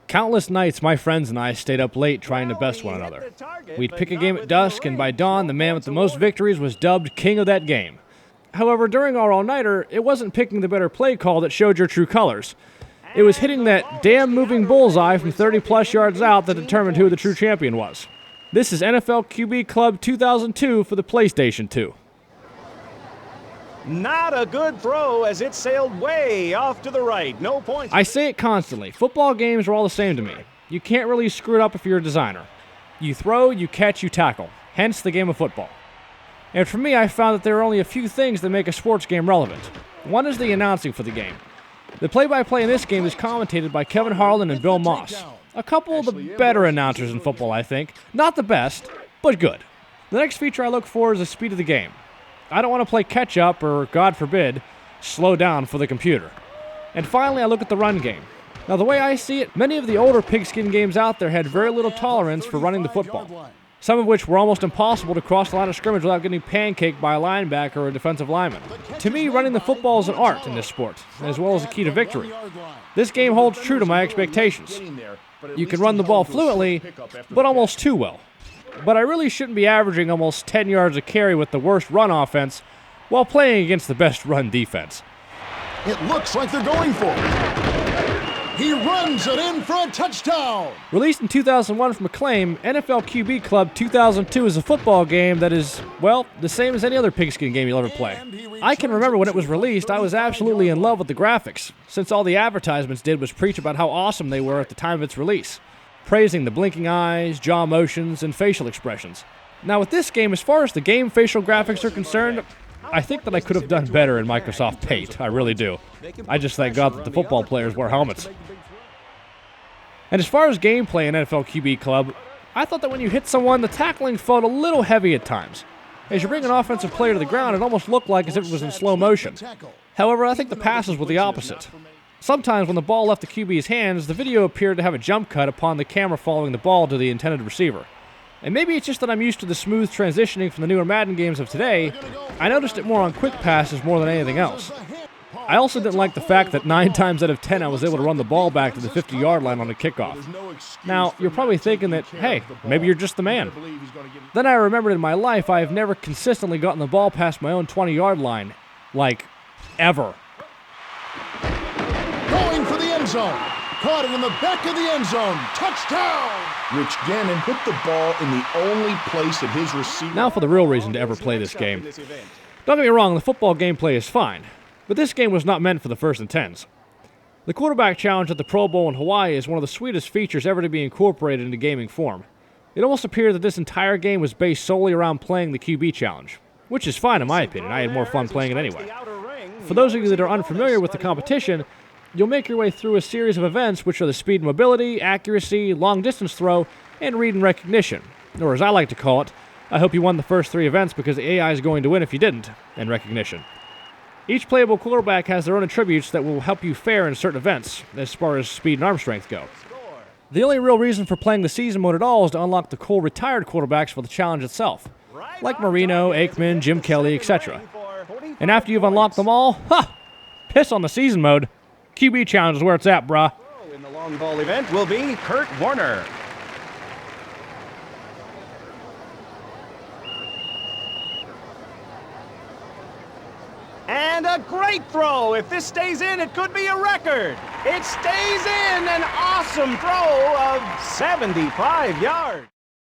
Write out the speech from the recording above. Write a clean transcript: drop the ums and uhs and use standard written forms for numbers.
Countless nights my friends and I stayed up late trying to best one another. We'd pick a game at dusk, and by dawn, the man with the most victories was dubbed king of that game. However, during our all-nighter, it wasn't picking the better play call that showed your true colors. It was hitting that damn moving bullseye from 30-plus yards out that determined who the true champion was. This is NFL QB Club 2002 for the PlayStation 2. Not a good throw as it sailed way off to the right. No points. I say it constantly. Football games are all the same to me. You can't really screw it up if you're a designer. You throw, you catch, you tackle. Hence the game of football. And for me, I found that there are only a few things that make a sports game relevant. One is the announcing for the game. The play-by-play in this game is commentated by Kevin Harlan and Bill Moss. A couple of the better announcers in football, I think. Not the best, but good. The next feature I look for is the speed of the game. I don't want to play catch-up or, God forbid, slow down for the computer. And finally, I look at the run game. Now, the way I see it, many of the older pigskin games out there had very little tolerance for running the football, some of which were almost impossible to cross the line of scrimmage without getting pancaked by a linebacker or a defensive lineman. To me, running the football is an art in this sport, as well as a key to victory. This game holds true to my expectations. You can run the ball fluently, but almost too well. But I really shouldn't be averaging almost 10 yards a carry with the worst run offense while playing against the best run defense. It looks like they're going for it. He runs it in for a touchdown. Released in 2001 from Acclaim, NFL QB Club 2002 is a football game that is, well, the same as any other pigskin game you'll ever play. I can remember when it was released, I was absolutely in love with the graphics, since all the advertisements did was preach about how awesome they were at the time of its release, praising the blinking eyes, jaw motions, and facial expressions. Now with this game, as far as the game facial graphics are concerned, I think that I could have done better in Microsoft Paint. I really do. I just thank God that the football players wear helmets. And as far as gameplay in NFL QB Club, I thought that when you hit someone, the tackling felt a little heavy at times. As you bring an offensive player to the ground, it almost looked like as if it was in slow motion. However, I think the passes were the opposite. Sometimes when the ball left the QB's hands, the video appeared to have a jump cut upon the camera following the ball to the intended receiver. And maybe it's just that I'm used to the smooth transitioning from the newer Madden games of today. I noticed it more on quick passes more than anything else. I also didn't like the fact that 9 times out of 10 I was able to run the ball back to the 50-yard line on a kickoff. Now, you're probably thinking that, hey, maybe you're just the man. Then I remembered in my life I have never consistently gotten the ball past my own 20-yard line. Like, ever. Going for the end zone. Caught it in the back of the end zone. Touchdown! Rich Gannon put the ball in the only place that his receiver... Now for the real reason to ever play this game. Don't get me wrong, the football gameplay is fine, but this game was not meant for the first and 10s. The quarterback challenge at the Pro Bowl in Hawaii is one of the sweetest features ever to be incorporated into gaming form. It almost appeared that this entire game was based solely around playing the QB challenge, which is fine in my opinion. I had more fun playing it anyway. For those of you that are unfamiliar with the competition, you'll make your way through a series of events which are the speed and mobility, accuracy, long distance throw, and read and recognition. Or as I like to call it, I hope you won the first 3 events because the AI is going to win if you didn't, and recognition. Each playable quarterback has their own attributes that will help you fare in certain events, as far as speed and arm strength go. The only real reason for playing the season mode at all is to unlock the cool retired quarterbacks for the challenge itself, like Marino, Aikman, Jim Kelly, etc. And after you've unlocked them all, piss on the season mode. QB challenge is where it's at, brah. In the long ball event will be Kurt Warner. And a great throw. If this stays in, it could be a record. It stays in. An awesome throw of 75 yards.